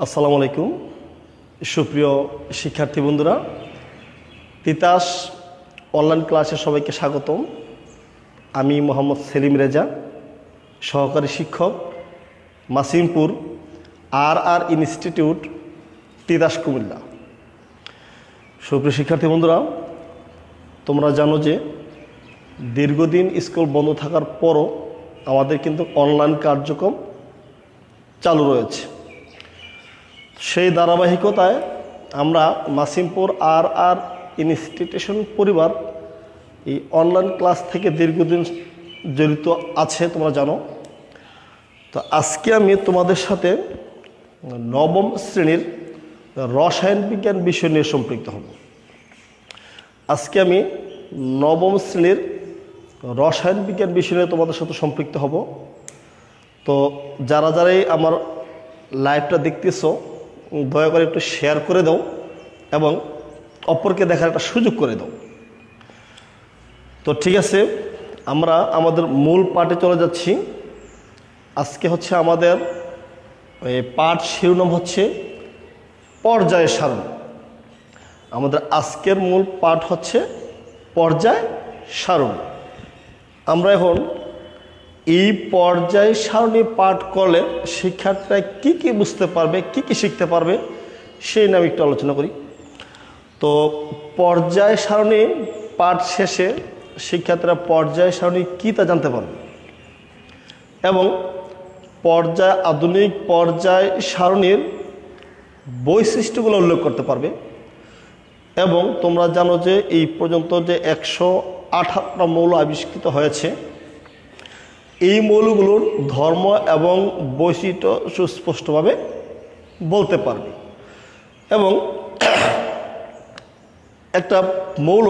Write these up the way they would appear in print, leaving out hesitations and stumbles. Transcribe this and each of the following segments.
আসসালামু আলাইকুম সুপ্রিয় শিক্ষার্থী বন্ধুরা, তিতাস অনলাইন ক্লাসে সবাইকে স্বাগতম। আমি মোহাম্মদ সেলিম রেজা, সহকারী শিক্ষক, মাসিমপুর আর ইনস্টিটিউট, তিতাস, কুমিল্লা। সুপ্রিয় শিক্ষার্থী বন্ধুরা, তোমরা জানো যে দীর্ঘদিন স্কুল বন্ধ থাকার পরও আমাদের কিন্তু অনলাইন কার্যক্রম চালু রয়েছে। সেই ধারাবাহিকতায় আমরা মাসিমপুর আর ইনস্টিটিউশন পরিবার এই অনলাইন ক্লাস থেকে দীর্ঘদিন জড়িত আছে, তোমরা জানো। তো আজকে আমি তোমাদের সাথে নবম শ্রেণীর রসায়ন বিজ্ঞান বিষয় নিয়ে সম্পৃক্ত হব। আজকে আমি নবম শ্রেণীর রসায়ন বিজ্ঞান বিষয় নিয়ে তোমাদের সাথে সম্পৃক্ত হব। তো যারাই আমার লাইভটা দেখতেছো, দয়া করে একটু শেয়ার করে দাও এবং অপরকে দেখার একটা সুযোগ করে দাও। তো ঠিক আছে, আমরা আমাদের মূল পাঠে চলে যাচ্ছি। আজকে হচ্ছে আমাদের পাঠ শিরোনাম হচ্ছে পর্যায় সারণী। আমাদের আজকের মূল পাঠ হচ্ছে পর্যায় সারণী। আমরা এখন এই পর্যায় সারণী পাঠ করলে শিক্ষার্থীরা কি কি বুঝতে পারবে, কি কি শিখতে পারবে, সেই নিয়ে আমি একটু আলোচনা করি। তো পর্যায় সারণী পাঠ শেষে শিক্ষার্থীরা পর্যায় সারণী কী তা জানতে পারবে এবং আধুনিক পর্যায় সারণীর বৈশিষ্ট্যগুলো উল্লেখ করতে পারবে। এবং তোমরা জানো যে এই পর্যন্ত যে 118টা মৌল আবিষ্কৃত হয়েছে, এই মৌলগুলোর ধর্ম এবং বৈশিষ্ট্য সুস্পষ্টভাবে বলতে পারবে এবং একটা মৌল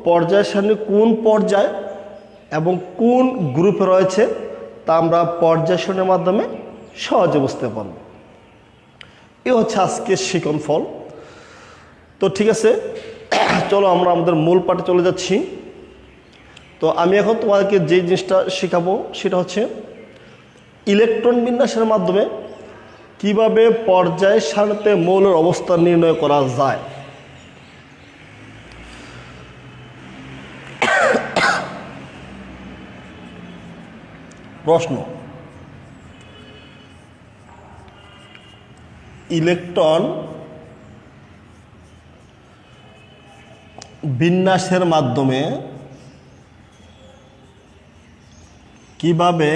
পর্যায় সারণী কোন পর্যায় এবং কোন গ্রুপে রয়েছে তা আমরা পর্যায় সারণীর মাধ্যমে সহজে বুঝতে পারব। এ হচ্ছে আজকের শিখন ফল। তো ঠিক আছে, চলো আমরা আমাদের মূল পাঠে চলে যাচ্ছি। তো আমি এখন তোমাদেরকে যে জিনিসটা শেখাবো সেটা হচ্ছে ইলেকট্রন বিন্যাসের মাধ্যমে কিভাবে পর্যায় সারণীতে মৌলের অবস্থান নির্ণয় করা যায়। প্রশ্ন: ইলেকট্রন বিন্যাসের মাধ্যমে কিভাবে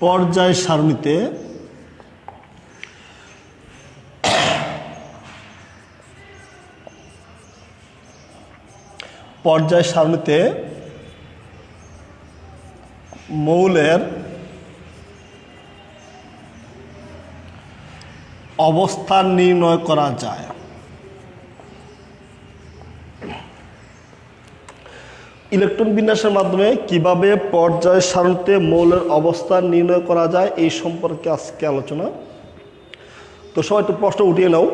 পর্যায় সারণীতে মৌলের অবস্থান নির্ণয় করা যায়। ইলেকট্রন বিন্যাসের মাধ্যমে কিভাবে পর্যায় সারণীতে মৌলের অবস্থান নির্ণয় করা যায় এই সম্পর্কে আজকে আলোচনা। তো সবাই একটু প্রশ্ন উঠিয়ে নাও।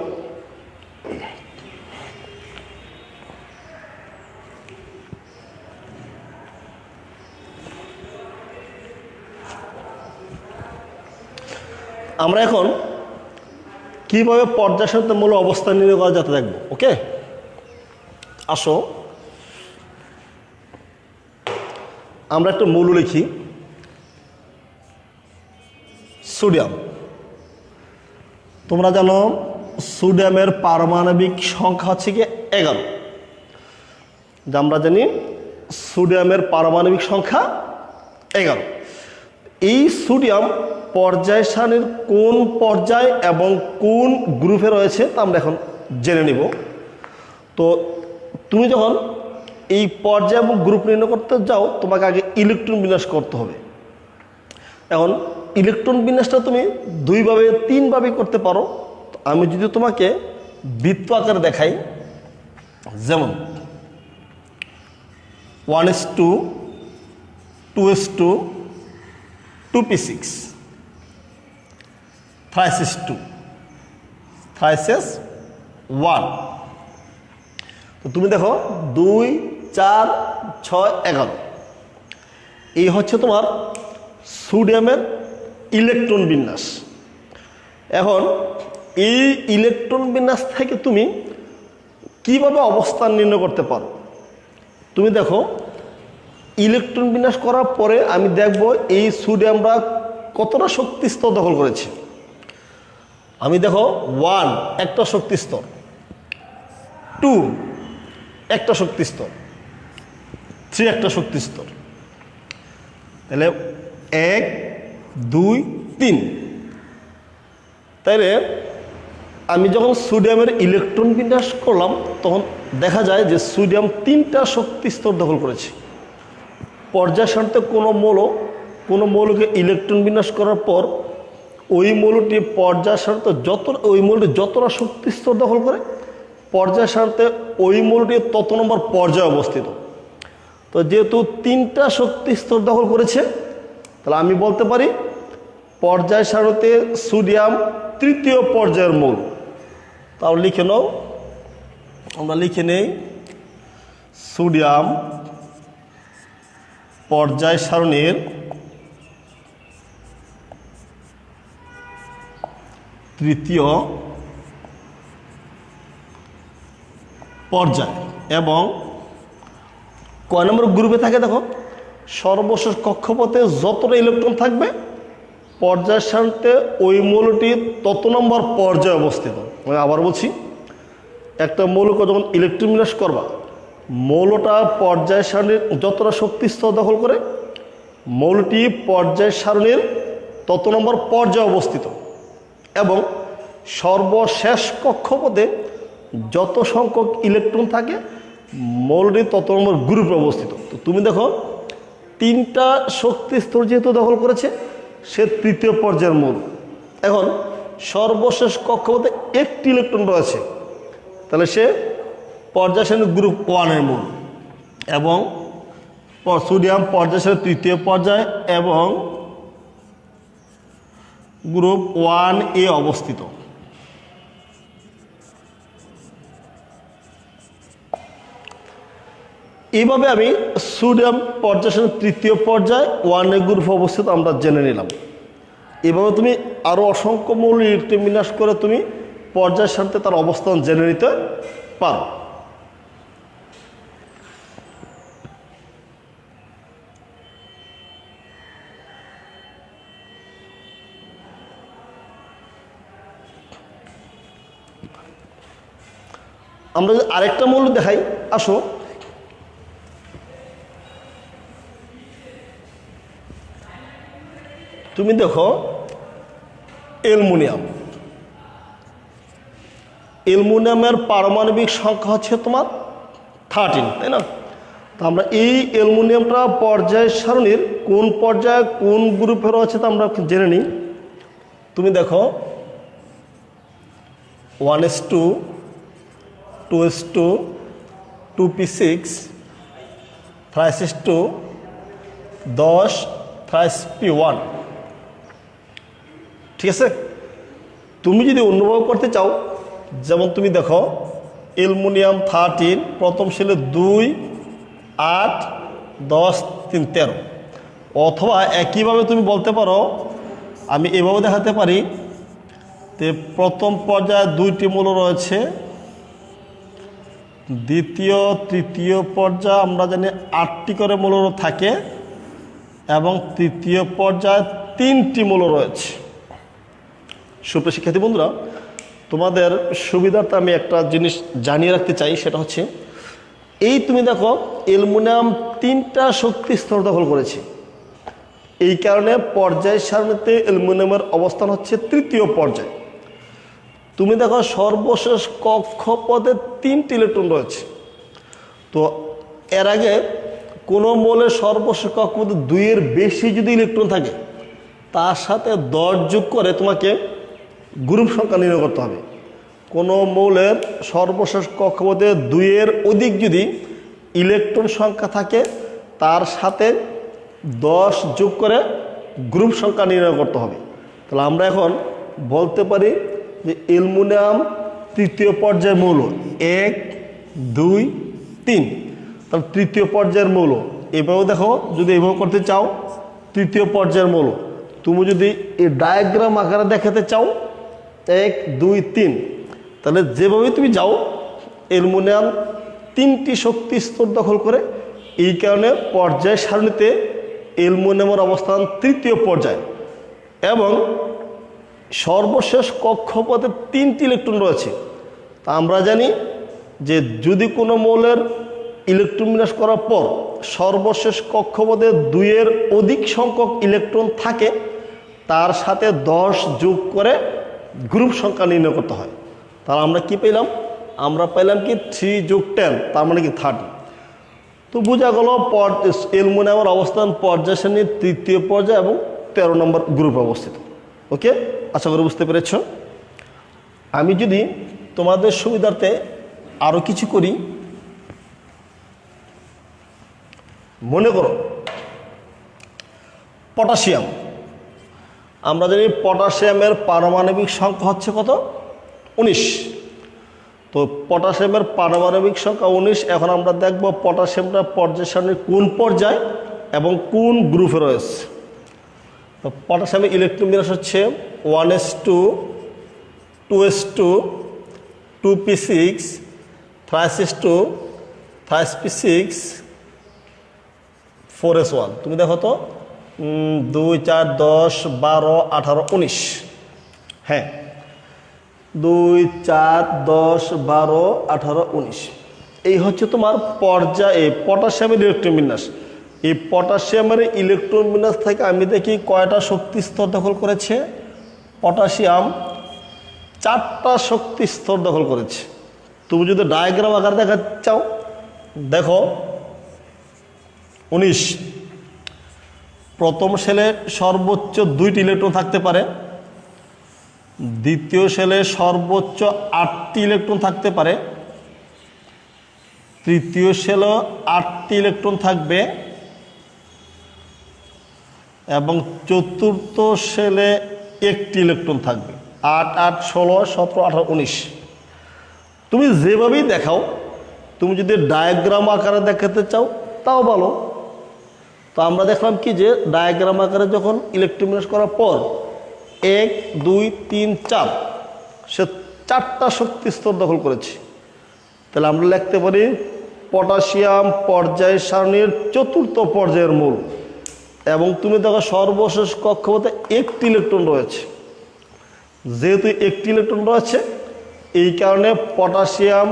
আমরা এখন কিভাবে পর্যায় সারণীতে মৌলের অবস্থান নির্ণয় করা যেতে দেখব। ওকে, আসো আমরা একটা মৌল লিখি, সোডিয়াম। তোমরা জানো সোডিয়ামের পারমাণবিক সংখ্যা হচ্ছে কি 11। যা আমরা জানি সোডিয়ামের পারমাণবিক সংখ্যা 11। এই সোডিয়াম পর্যায় সারণীর কোন পর্যায় এবং কোন গ্রুপে রয়েছে তা আমরা এখন জেনে নিব। তো তুমি যখন এই পর্যায় এবং গ্রুপ নির্ণয় করতে যাও, তোমাকে আগে ইলেকট্রন বিন্যাস করতে হবে। এখন ইলেকট্রন বিন্যাসটা তুমি 2ভাবে 3ভাবে করতে পারো। আমি যদি তোমাকে বৃত্ত আকারে দেখাই, যেমন 1s2, 2s2, 2p6, 3s2, 3s1। তো তুমি দেখো 2, 4, 6, 11 এই হচ্ছে তোমার সোডিয়ামের ইলেকট্রন বিন্যাস। এখন এই ইলেকট্রন বিন্যাস থেকে তুমি কিভাবে অবস্থান নির্ণয় করতে পারো? তুমি দেখো, ইলেকট্রন বিন্যাস করার পরে আমি দেখব এই সোডিয়ামরা কতটা শক্তি স্তর দখল করেছে। আমি দেখো 1 একটা শক্তি স্তর, 2 একটা শক্তি স্তর, 3 একটা শক্তি স্তর, তাহলে 1 2 3। তাইলে আমি যখন সোডিয়ামের ইলেকট্রন বিন্যাস করলাম তখন দেখা যায় যে সোডিয়াম 3টা শক্তি স্তর দখল করেছে। পর্যায় সারণীতে কোনো মৌলকে ইলেকট্রন বিন্যাস করার পর ওই মৌলটি পর্যায় সারণীতে ওই মৌলটি যতটা শক্তি স্তর দখল করে, পর্যায় সারণীতে ওই মৌলটি তত নম্বর পর্যায়ে অবস্থিত। তো যেহেতু 3টা শক্তি স্তর দখল করেছে, তাহলে আমি বলতে পারি পর্যায় সারণীতে সোডিয়াম 3য় পর্যায়ের মৌল। তাহলে লিখে নাও, আমরা লিখে নেই সোডিয়াম পর্যায় সারণীর 3য় পর্যায়। এবং কয় নম্বর গ্রুপে থাকে দেখো, সর্বশেষ কক্ষপথে যতটা ইলেকট্রন থাকবে পর্যায় সারণীতে ওই মৌলটি তত নম্বর পর্যায়ে অবস্থিত। আমি আবার বলছি, একটা মৌলকে যখন ইলেকট্রন বিন্যাস করবা, মৌলটা পর্যায় সারণীর যতটা শক্তি স্তর দখল করে মৌলটি পর্যায় সারণীর তত নম্বর পর্যায়ে অবস্থিত, এবং সর্বশেষ কক্ষপথে যত সংখ্যক ইলেকট্রন থাকে মৌলটি তত নম্বর গ্রুপে অবস্থিত। তো তুমি দেখো 3টা শক্তি স্তর যেহেতু দখল করেছে, সে 3য় পর্যায়ের মৌল। এখন সর্বশেষ কক্ষপথে 1টি ইলেকট্রন রয়েছে, তাহলে সে পর্যায় সারণীর গ্রুপ 1-এর মৌল, এবং সোডিয়াম পর্যায় সারণীর 3য় পর্যায় এবং গ্রুপ 1A অবস্থিত। এইভাবে আমি সোডিয়াম পর্যায় সারণীর 3য় পর্যায় 1A গ্রুপ অবস্থিত আমরা জেনে নিলাম। এভাবে তুমি আরও অসংখ্য মৌল ইলেকট্রন বিন্যাস করে তুমি পর্যায় সারণীতে তার অবস্থান জেনে নিতে পারো। আমরা যদি আরেকটা মৌল দেখাই, আসো, তুমি দেখো অ্যালুমিনিয়ামের পারমাণবিক সংখ্যা হচ্ছে তোমার 13, তাই না? তো আমরা এই অ্যালুমিনিয়ামটা পর্যায় সারণীর কোন পর্যায়ে কোন গ্রুপে রয়েছে তা আমরা জেনে নিই। তুমি দেখো 1s2, 2s2, 2p6, 3s2, 10, 3p1। ঠিক আছে? তুমি যদি অনুভব করতে চাও, যেমন তুমি দেখো অ্যালুমিনিয়াম 13 প্রথম শেলে 2, 8, 10, 3, 13। অথবা একইভাবে তুমি বলতে পারো, আমি এভাবে দেখাতে পারি যে প্রথম পর্যায়ে 2টি মৌল রয়েছে, দ্বিতীয় তৃতীয় পর্যায়ে আমরা জানি 8টি করে মৌল থাকে, এবং তৃতীয় পর্যায়ে 3টি মৌল রয়েছে। সুপ্রিয় শিক্ষার্থী বন্ধুরা, তোমাদের সুবিধার্থে আমি একটা জিনিস জানিয়ে রাখতে চাই, সেটা হচ্ছে এই তুমি দেখো অ্যালুমিনিয়াম 3টা শক্তি স্তর দখল করেছে। এই কারণে পর্যায় সারণীতে অ্যালুমিনিয়ামের অবস্থান হচ্ছে 3য় পর্যায়। তুমি দেখো সর্বশেষ কক্ষপথে 3টি ইলেকট্রন রয়েছে। তো এর আগে কোনো মৌলের সর্বশেষ কক্ষপথে 2-এর বেশি যদি ইলেকট্রন থাকে, তার সাথে 10 যোগ করে তোমাকে গ্রুপ সংখ্যা নির্ণয় করতে হবে। কোনো মৌলের সর্বশেষ কক্ষপথে 2-এর অধিক যদি ইলেকট্রন সংখ্যা থাকে, তার সাথে 10 যোগ করে গ্রুপ সংখ্যা নির্ণয় করতে হবে। তাহলে আমরা এখন বলতে পারি যে অ্যালুমিনিয়াম 3য় পর্যায়ের মৌল 1, 2, 3। তাহলে 3য় পর্যায়ের মৌল এভাবেও দেখো, যদি এভাবে করতে চাও 3য় পর্যায়ের মৌল, তুমি যদি এই ডায়াগ্রাম আকারে দেখাতে চাও 1 2 3, তাহলে যেভাবে তুমি যাও অ্যালুমিনিয়াম 3টি শক্তি স্তর দখল করে। এই কারণে পর্যায় সারণীতে অ্যালুমিনিয়ামের অবস্থান 3য় পর্যায়ে এবং সর্বশেষ কক্ষপথে 3টি ইলেকট্রন রয়েছে। তা আমরা জানি যে যদি কোনো মৌলের ইলেকট্রন বিন্যাস করার পর সর্বশেষ কক্ষপথে 2-এর অধিক সংখ্যক ইলেকট্রন থাকে, তার সাথে 10 যোগ করে গ্রুপ সংখ্যা নির্ণয় করতে হয়। তাহলে আমরা কি পেলাম? আমরা পেলাম কি 3 যোগ 10, তার মানে কি 30। তো বোঝা গেল অ্যালুমিনিয়ামের অবস্থান পর্যায় সারণীর 3য় পর্যায় এবং 13 নম্বর গ্রুপে অবস্থিত। ওকে, আশা করি বুঝতে পেরেছ। আমি যদি তোমাদের সুবিধার্থে আরও কিছু করি, মনে করো পটাশিয়াম। আমরা জানি পটাশিয়ামের পারমাণবিক সংখ্যা হচ্ছে কত? 19। তো পটাশিয়ামের পারমাণবিক সংখ্যা 19। এখন আমরা দেখব পটাশিয়ামটা পর্যায় সারণীর কোন পর্যায় এবং কোন গ্রুপে রয়েছে। তো পটাশিয়ামের ইলেকট্রন বিন্যাস হচ্ছে 1s2, 2s2, 2p6, 3s2, 3p6, 4s1। তুমি দেখো তো 2 4 10 12 18 19। হ্যাঁ, 2 4 10 12 18 19 এই হচ্ছে তোমার পর্যায়ে পটাশিয়ামের ইলেকট্রন বিন্যাস। এই পটাশিয়ামের ইলেকট্রন বিন্যাস থেকে আমি দেখি কয়টা শক্তি স্তর দখল করেছে। পটাশিয়াম 4টা শক্তি স্তর দখল করেছে। তুমি যদি ডায়াগ্রাম আকার দেখাতে চাও, দেখো 19। প্রথম শেলে সর্বোচ্চ 2টি ইলেকট্রন থাকতে পারে, দ্বিতীয় শেলে সর্বোচ্চ 8টি ইলেকট্রন থাকতে পারে, তৃতীয় শেলে 8টি ইলেকট্রন থাকবে এবং চতুর্থ শেলে 1টি ইলেকট্রন থাকবে। 8 8 16 17 18 19। তুমি যেভাবেই দেখাও, তুমি যদি ডায়াগ্রাম আকারে দেখাতে চাও তাও ভালো। তো আমরা দেখলাম কি যে ডায়াগ্রাম আকারে যখন ইলেকট্রন বিন্যাস করার পর 1 2 3 4 সে 4টা শক্তি স্তর দখল করেছে। তাহলে আমরা লিখতে পারি পটাশিয়াম পর্যায় সারণীর 4র্থ পর্যায়ের মূল। এবং তুমি দেখো সর্বশেষ কক্ষপথে 1টি ইলেকট্রন রয়েছে। যেহেতু 1টি ইলেকট্রন রয়েছে, এই কারণে পটাশিয়াম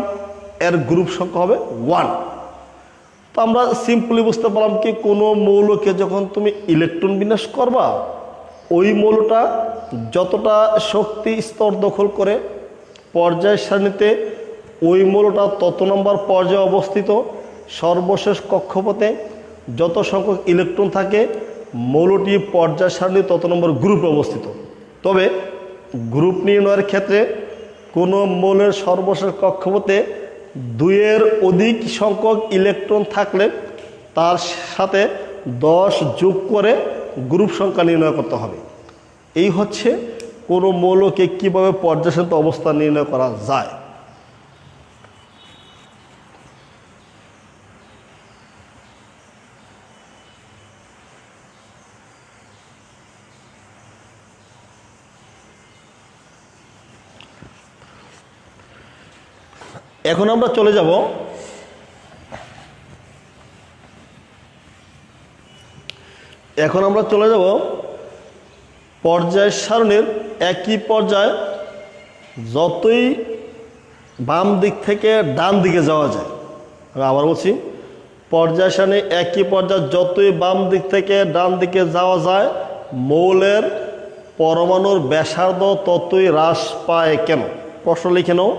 এর গ্রুপ সংখ্যা হবে 1। তো আমরা সিম্পলি বুঝতে পারলাম কি কোনো মৌলকে যখন তুমি ইলেকট্রন বিন্যাস করবা, ওই মৌলটা যতটা শক্তি স্তর দখল করে পর্যায় সারণীতে ওই মৌলটা তত নম্বর পর্যায়ে অবস্থিত। সর্বশেষ কক্ষপথে যত সংখ্যক ইলেকট্রন থাকে মৌলটি পর্যায় সারণী তত নম্বর গ্রুপে অবস্থিত। তবে গ্রুপ নির্ণয়ের ক্ষেত্রে কোনো মৌলের সর্বশেষ কক্ষপথে 2-এর অধিক সংখ্যক ইলেকট্রন থাকলে তার সাথে 10 যোগ করে গ্রুপ সংখ্যা নির্ণয় করতে হবে। এই হচ্ছে কোনো মৌলকে কীভাবে পর্যায় সারণীতে অবস্থান নির্ণয় করা যায়। এখন আমরা চলে যাব পর্যায় সারণীর একই পর্যায় যতই বাম দিক থেকে ডান দিকে যাওয়া যায়। আমি আবার বলছি, পর্যায় সারণী একই পর্যায় যতই বাম দিক থেকে ডান দিকে যাওয়া যায় মৌলের পরমাণুর ব্যাসার্ধ ততই হ্রাস পায় কেন? প্রশ্ন লিখে নাও।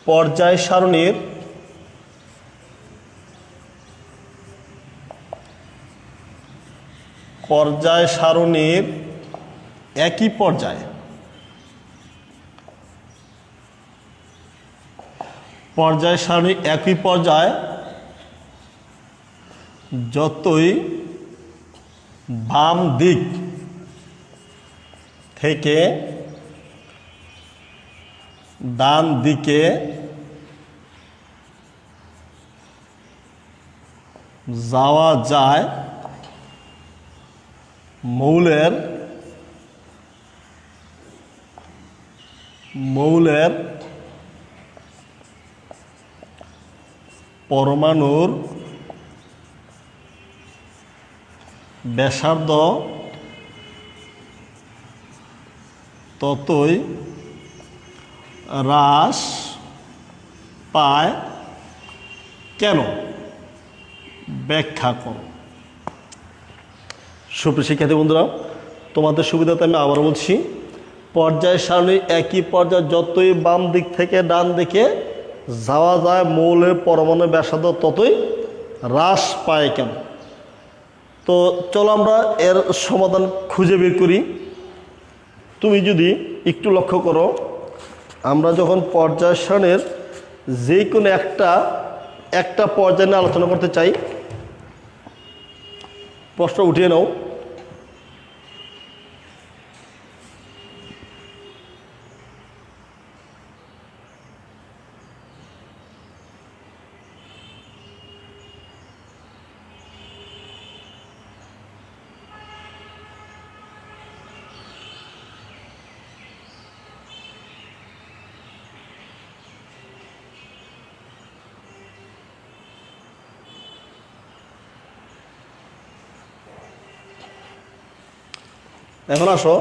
পর্যায় সারণীর একই পর্যায় যতই বাম দিক থেকে ডান দিকে যাওয়া যায় মৌলের মৌলের পরমাণুর ব্যাসার্ধ ততই হ্রাস পায় কেন? ব্যাখ্যা করো। সুপ্রিয় শিক্ষার্থী বন্ধুরা, তোমাদের সুবিধাতে আমি আবার বলছি, পর্যায় সারণীর একই পর্যায়ে যতই বাম দিক থেকে ডান দিকে যাওয়া যায় মৌলের পরমাণু ব্যাসার্ধ ততই হ্রাস পায় কেন? তো চলো আমরা এর সমাধান খুঁজে বের করি। তুমি যদি একটু লক্ষ্য করো, আমরা যখন পর্যায় সারণীর যে কোনো একটা পর্যায় নিয়ে আলোচনা করতে চাই, প্রশ্ন উঠিয়ে নাও। এখন আসো,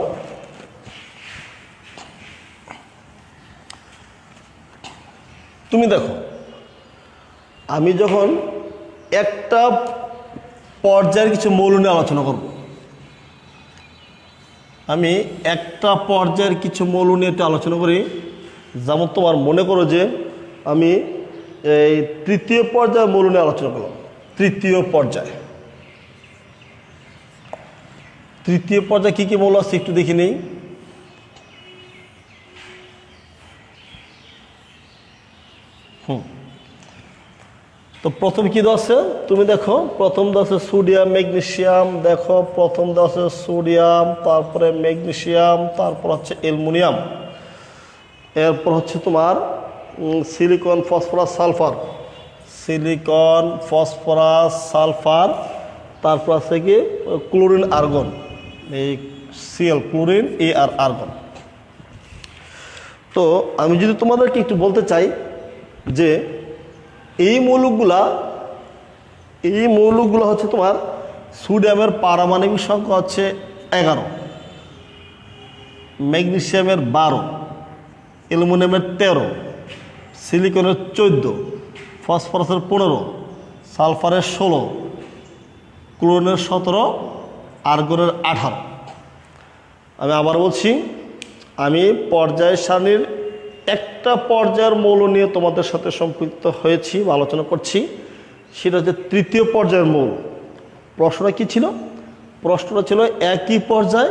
তুমি দেখো, আমি যখন একটা পর্যায়ের কিছু মৌল নিয়ে আলোচনা করব, আমি একটা পর্যায়ের কিছু মৌল নিয়ে একটু আলোচনা করি। যেমন তোমার মনে করো যে আমি এই তৃতীয় পর্যায়ের মৌল নিয়ে আলোচনা করলাম। তৃতীয় পর্যায়ে কী কী মৌল আছে একটু দেখে নেই। তো প্রথম কি দেওয়া আছে তুমি দেখো, প্রথম দেওয়া আছে সোডিয়াম ম্যাগনেসিয়াম। দেখো প্রথম দেওয়া আছে সোডিয়াম, তারপরে ম্যাগনেসিয়াম, তারপর হচ্ছে অ্যালুমিনিয়াম, এরপর হচ্ছে তোমার silicon phosphorus sulphur, silicon phosphorus sulphur, তারপর আছে কি ক্লোরিন আর্গন, এই CL chlorine A R argon. তো আমি যদি তোমাদেরকে একটু বলতে চাই যে এই মৌলগুলা হচ্ছে তোমার সোডিয়ামের পারমাণবিক সংখ্যা হচ্ছে 11, ম্যাগনেসিয়ামের 12, অ্যালুমিনিয়ামের 13, সিলিকনের 14, ফসফরাসের 15, সালফারের 16, ক্লোরিনের 17, আর্গনের 18। আমি আবার বলছি, আমি পর্যায় সারণীর একটা পর্যায়ের মৌল নিয়ে তোমাদের সাথে সম্পৃক্ত হয়েছি বা আলোচনা করছি, সেটা হচ্ছে তৃতীয় পর্যায়ের মৌল। প্রশ্নটা কী ছিল? প্রশ্নটা ছিল একই পর্যায়ে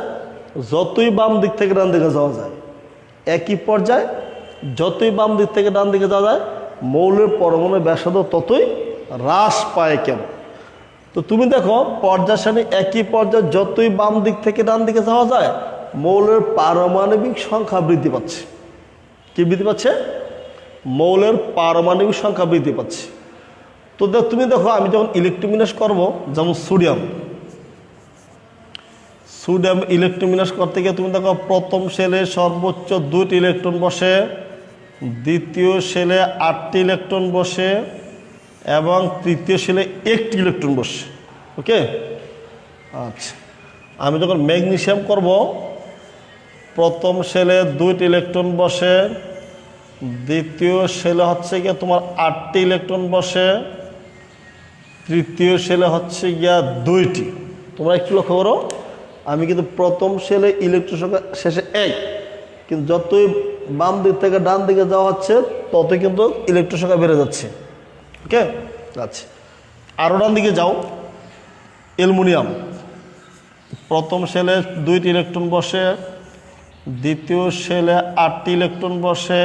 যতই বাম দিক থেকে ডান দিকে যাওয়া যায়, একই পর্যায়ে যতই বাম দিক থেকে ডান দিকে যাওয়া যায় মৌলের পরমাণু ব্যাসার্ধ ততই হ্রাস পায় কেন? তো তুমি দেখো পর্যায় সারণী একই পর্যায়ে যতই বাম দিক থেকে ডান দিকে যাওয়া যায় মৌলের পারমাণবিক সংখ্যা বৃদ্ধি পাচ্ছে। কি বৃদ্ধি পাচ্ছে? মৌলের পারমাণবিক সংখ্যা বৃদ্ধি পাচ্ছে। তো তুমি দেখো আমি যখন ইলেকট্রোবিন্যাস করব, যেমন সোডিয়াম ইলেকট্রোবিন্যাস করতে গিয়ে তুমি দেখো প্রথম সেলে সর্বোচ্চ 2টি ইলেকট্রন বসে, দ্বিতীয় সেলে 8টি ইলেকট্রন বসে এবং তৃতীয় সেলে 1টি ইলেকট্রন বসে। ওকে, আচ্ছা। আমি যখন ম্যাগনেসিয়াম করব, প্রথম সেলে 2টি ইলেকট্রন বসে, দ্বিতীয় সেলে হচ্ছে গিয়ে তোমার 8টি ইলেকট্রন বসে, তৃতীয় সেলে হচ্ছে গিয়া 2টি। তোমরা একটু লক্ষ্য করো, আমি কিন্তু প্রথম সেলে ইলেকট্রন সংখ্যা শেষে 1, কিন্তু যতই বাম দিক থেকে ডান দিকে যাওয়া হচ্ছে ততই কিন্তু ইলেকট্রন সংখ্যা বেড়ে যাচ্ছে। ওকে, আচ্ছা। আরও ডান দিকে যাও, অ্যালুমিনিয়াম প্রথম সেলে 2টি ইলেকট্রন বসে, দ্বিতীয় সেলে 8টি ইলেকট্রন বসে,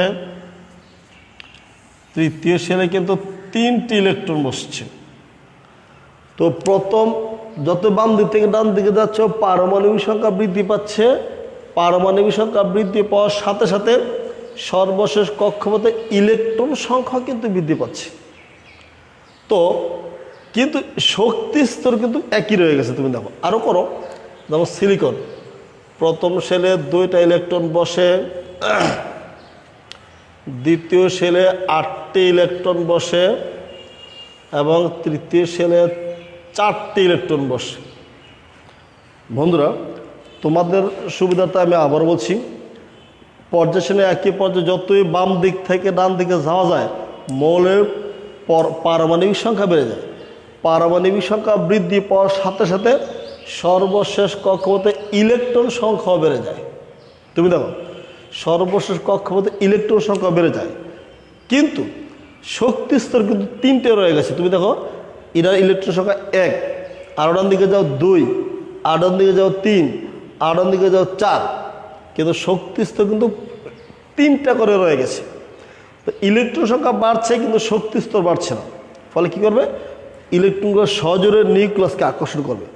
তৃতীয় সেলে কিন্তু 3টি ইলেকট্রন বসছে। তো প্রথম যত বাম দিক থেকে ডান দিকে যাচ্ছে পারমাণবিক সংখ্যা বৃদ্ধি পাচ্ছে, পারমাণবিক সংখ্যা বৃদ্ধি পাওয়ার সাথে সাথে সর্বশেষ কক্ষপথে ইলেকট্রন সংখ্যা কিন্তু বৃদ্ধি পাচ্ছে। তো কিন্তু শক্তি স্তর কিন্তু একই রয়ে গেছে। তুমি দেখো আরও করো, যেমন সিলিকন, প্রথম শেলে 2টা ইলেকট্রন বসে, দ্বিতীয় শেলে 8টি ইলেকট্রন বসে এবং তৃতীয় শেলে 4টি ইলেকট্রন বসে। বন্ধুরা, তোমাদের সুবিধাটা আমি আবার বলছি, পর্যায় শ্রেণী একই পর্যায়ে যতই বাম দিক থেকে ডান দিকে যাওয়া যায় মৌলের পারমাণবিক সংখ্যা বেড়ে যায়। পারমাণবিক সংখ্যা বৃদ্ধি পাওয়ার সাথে সাথে সর্বশেষ কক্ষপথে ইলেকট্রন সংখ্যাও বেড়ে যায়। তুমি দেখো, সর্বশেষ কক্ষপথে ইলেকট্রন সংখ্যা বেড়ে যায়, কিন্তু শক্তি স্তর কিন্তু 3টে রয়ে গেছে। তুমি দেখো, এটার ইলেকট্রন সংখ্যা 1, আর ডান দিকে যাও 2, আর ডান দিকে যাও 3, আর ডান দিকে যাও 4, কিন্তু শক্তি স্তর কিন্তু 3টা করে রয়ে গেছে। তো ইলেকট্রন সংখ্যা বাড়ছে কিন্তু শক্তি স্তর বাড়ছে না, ফলে কি করবে, ইলেকট্রনগুলো সজোরে নিউক্লিয়াসকে আকর্ষণ করবে।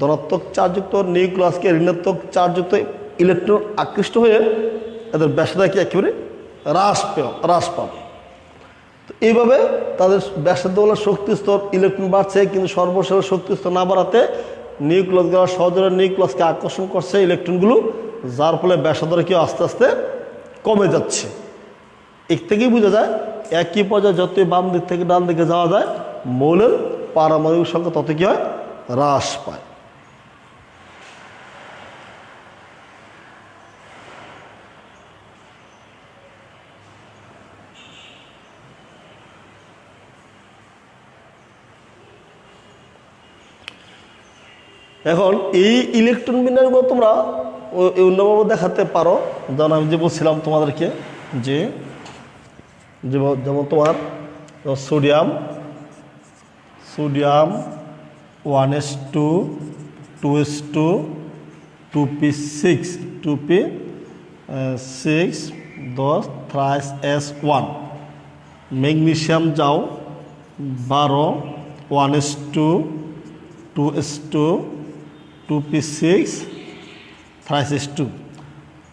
ধনাত্মক চার্জযুক্ত নিউক্লিয়াসকে ঋণাত্মক চার্জযুক্ত ইলেকট্রন আকৃষ্ট হয়ে এদের ব্যাসার্ধ কি একেবারে হ্রাস পাবে। তো এইভাবে তাদের ব্যাসার্ধ হলো শক্তি স্তর, ইলেকট্রন বাড়ছে কিন্তু সর্বশেষ শক্তি স্তর না বাড়াতে নিউক্লিয়াসগুলো সজোরে নিউক্লিয়াসকে আকর্ষণ করছে ইলেকট্রনগুলো, যার ফলে ব্যাসার্ধ কি আস্তে আস্তে কমে যাচ্ছে। এর থেকেই বোঝা যায় একই পর্যায়ে যতই বাম দিক থেকে ডান দিকে যাওয়া যায় মৌলের পারমাণবিক সংখ্যা তত কি হয়, হ্রাস পায়। এখন এই ইলেকট্রন বিন্যাসগুলো তোমরা অন্যভাবে দেখাতে পারো। যেমন আমি যে বলছিলাম তোমাদেরকে যে যেমন তোমার sodium 1s2 2s2 2p6 10 3s1। Magnesium যাও 12 1s2 2s2 2p6 3s2।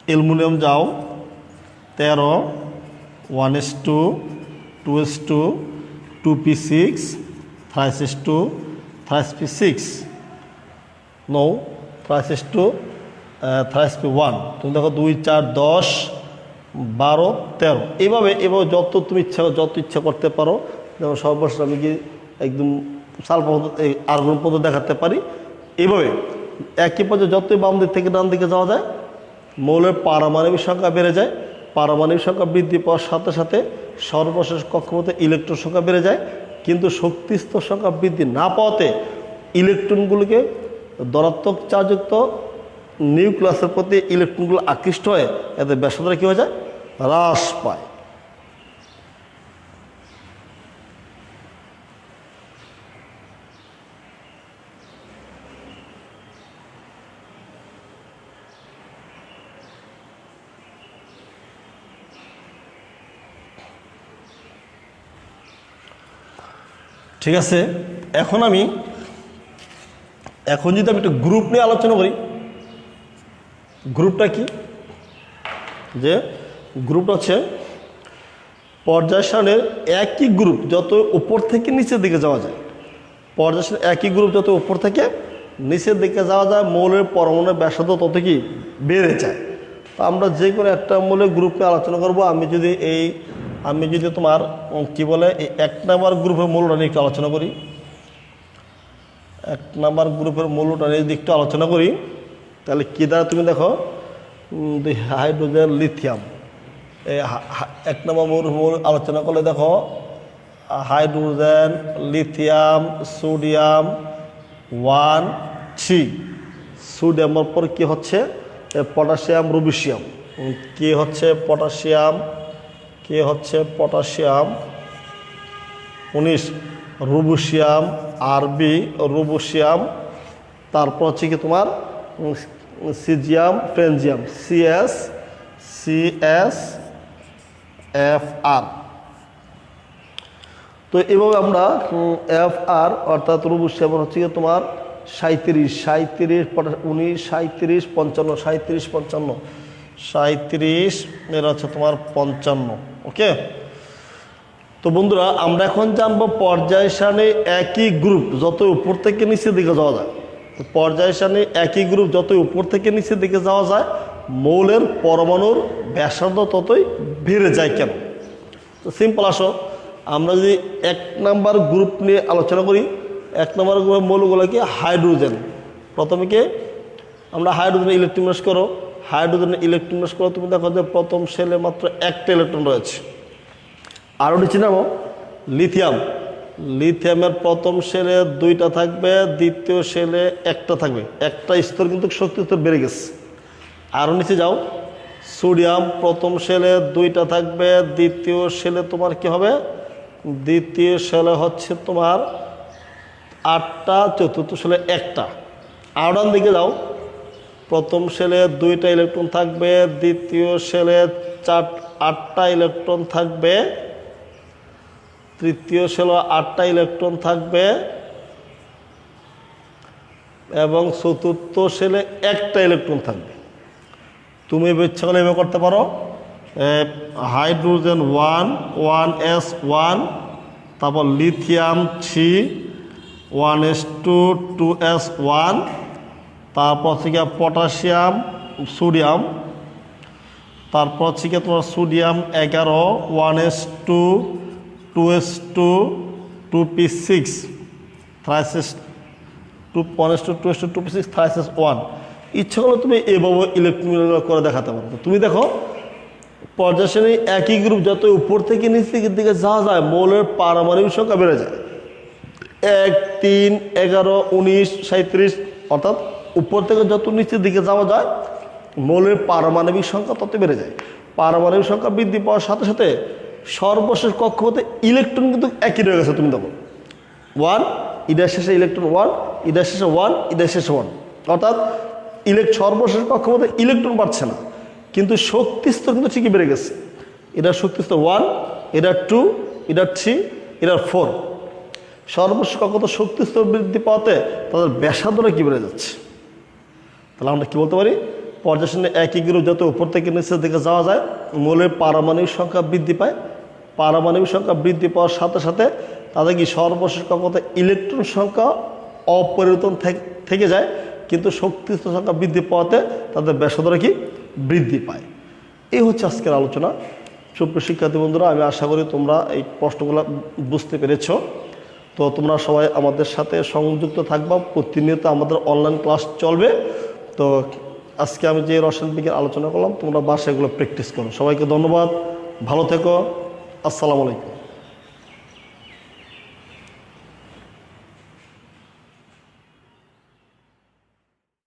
Aluminium যাও 13 1s2 2s2 2p6 3s2 3p6 9 3s2 3p1। তুমি দেখো 2 4 10 12 13, এইভাবে যত তুমি ইচ্ছা করতে পারো। যেমন সর্বশেষ আমি কি একদম সালফার আর্গন পদ্ধতি দেখাতে পারি। এইভাবে একই পর্যায়ে যতই বাম দিক থেকে ডান দিকে যাওয়া যায় মৌলের পারমাণবিক সংখ্যা বেড়ে যায়। পারমাণবিক সংখ্যা বৃদ্ধি পাওয়ার সাথে সাথে সর্বশেষ কক্ষপথে ইলেকট্রন সংখ্যা বেড়ে যায়, কিন্তু শক্তি স্তর সংখ্যা বৃদ্ধি না পাওয়াতে ইলেকট্রনগুলোকে ধনাত্মক চার্জযুক্ত নিউক্লিয়াসের প্রতি ইলেকট্রনগুলো আকৃষ্ট হয়ে এতে ব্যাসার্ধ কী হয়ে যায়, হ্রাস পায়। ঠিক আছে, এখন যদি আমি একটা গ্রুপ নিয়ে আলোচনা করি। গ্রুপটা কি, যে গ্রুপটা হচ্ছে পর্যায় সারণীর একই গ্রুপ যত উপর থেকে নিচের দিকে যাওয়া যায়। পর্যায় সারণীর একই গ্রুপ যত উপর থেকে নিচের দিকে যাওয়া যায় মৌলের পরমাণুর ব্যাসার্ধ তত কি বেড়ে যায়। তো আমরা যে কোনো একটা মৌলের গ্রুপ নিয়ে আলোচনা করবো। আমি যদি তোমার কি বলে এই 1 নম্বর গ্রুপের মৌলটা নিয়ে একটু আলোচনা করি। 1 নম্বর গ্রুপের মৌলটা নিয়ে যদি একটু আলোচনা করি তাহলে কী দ্বারা তুমি দেখো হাইড্রোজেন লিথিয়াম, এই 1 নম্বর মৌল আলোচনা করলে দেখো হাইড্রোজেন লিথিয়াম সোডিয়াম 1 3। সোডিয়ামের পর কী হচ্ছে পটাশিয়াম রুবিশিয়াম, কে হচ্ছে পটাশিয়াম 19 রুবিশিয়াম আরবি রুবিশিয়াম। তারপর হচ্ছে কি তোমার সিজিয়াম ফ্রেঞ্জিয়াম CSFR। তো এভাবে আমরা FR অর্থাৎ রুবিশিয়াম হচ্ছে কি তোমার 37 19 37 55 37 55 37 এর হচ্ছে তোমার 55। ওকে, তো বন্ধুরা আমরা এখন জানবো পর্যায় সারণী একই গ্রুপ যত উপর থেকে নিচের দিকে যাওয়া যায়। পর্যায় সারণী একই গ্রুপ যতই উপর থেকে নিচের দিকে যাওয়া যায় মৌলের পরমাণুর ব্যাসার্ধ ততই বেড়ে যায় কেন? তো সিম্পল, আসো আমরা যদি 1 নাম্বার গ্রুপ নিয়ে আলোচনা করি। 1 নাম্বার গ্রুপের মৌলগুলো কি? হাইড্রোজেন। প্রথমে কি আমরা হাইড্রোজেন ইলেকট্রন করো, হাইড্রোজেন ইলেকট্রন করো, তুমি দেখো যে প্রথম শেলে মাত্র 1টা ইলেকট্রন রয়েছে। আরও নিচে নামো লিথিয়াম, লিথিয়ামের প্রথম শেলে 2টা থাকবে, দ্বিতীয় শেলে 1টা থাকবে, একটা স্তর কিন্তু শক্তি স্তর বেড়ে গেছে। আরও নিচে যাও, সোডিয়াম প্রথম শেলে 2টা থাকবে, দ্বিতীয় শেলে তোমার কি হবে? দ্বিতীয় শেলে হচ্ছে তোমার 8টা, চতুর্থ শেলে 1টা। আয়রন দিকে যাও, প্রথম শেলে 2টা ইলেকট্রন থাকবে, দ্বিতীয় শেলে 8টা ইলেকট্রন থাকবে, তৃতীয় শেলে 8টা ইলেকট্রন থাকবে এবং চতুর্থ শেলে 1টা ইলেকট্রন থাকবে। তুমি ইচ্ছা করলে এভাবে করতে পারো, হাইড্রোজেন 1 1s1, তারপর লিথিয়াম 3 1s2 2s1, তারপর থেকে পটাশিয়াম সোডিয়াম, তারপর থেকে তোমার sodium 11 1s2 2s2 2p6 থ্রাইসিস 1s2 2s2 2p6 থ্রাইসিস 1। ইচ্ছা করলে তুমি এভাবে ইলেকট্রন করে দেখাতে পারো। তুমি দেখো পর্যায় সারণী একই গ্রুপ যত উপর থেকে নিচের দিকে যাওয়া যায় মৌলের পারমাণবিক সংখ্যা বেড়ে যায়। 1 3 11 19 37, অর্থাৎ উপর থেকে যত নিচের দিকে যাওয়া যায় মৌলের পারমাণবিক সংখ্যা তত বেড়ে যায়। পারমাণবিক সংখ্যা বৃদ্ধি পাওয়ার সাথে সাথে সর্বশেষ কক্ষপথে ইলেকট্রন কিন্তু একই রয়ে গেছে। তুমি দেখো 1, ইডার শেষে ইলেকট্রন 1, ইডার শেষে 1, ইডার শেষে 1, অর্থাৎ সর্বশেষ কক্ষপথে ইলেকট্রন বাড়ছে না, কিন্তু শক্তি স্তর কিন্তু ঠিকই বেড়ে গেছে। এটার শক্তি স্তর 1, এটার 2, এটার 3, এটার 4। সর্বশেষ কক্ষপথে শক্তি স্তর বৃদ্ধি পাওয়াতে তাদের ব্যাসার্ধটা কি বেড়ে যাচ্ছে। তাহলে আমরা কি বলতে পারি? পর্যায় সারণী একই গ্রুপ যত উপর থেকে নিচের দিকে যাওয়া যায় মৌলের পারমাণবিক সংখ্যা বৃদ্ধি পায়। পারমাণবিক সংখ্যা বৃদ্ধি পাওয়ার সাথে সাথে তাদের কি সর্বশেষ কক্ষপথে ইলেকট্রন সংখ্যা অপরিবর্তন থেকে যায়, কিন্তু শক্তি স্তর সংখ্যা বৃদ্ধি পাওয়াতে তাদের ব্যাসার্ধটা কি বৃদ্ধি পায়। এই হচ্ছে আজকের আলোচনা। সুপ্রিয় শিক্ষার্থী বন্ধুরা, আমি আশা করি তোমরা এই প্রশ্নগুলো বুঝতে পেরেছ। তো তোমরা সবাই আমাদের সাথে সংযুক্ত থাকবা, প্রতিনিয়ত আমাদের অনলাইন ক্লাস চলবে। তো আজকে আমি যে রসায়ন বিজ্ঞান আলোচনা করলাম তোমরা বাসায় এগুলো প্র্যাকটিস করো। সবাইকে ধন্যবাদ, ভালো থেকো, আসসালামু আলাইকুম।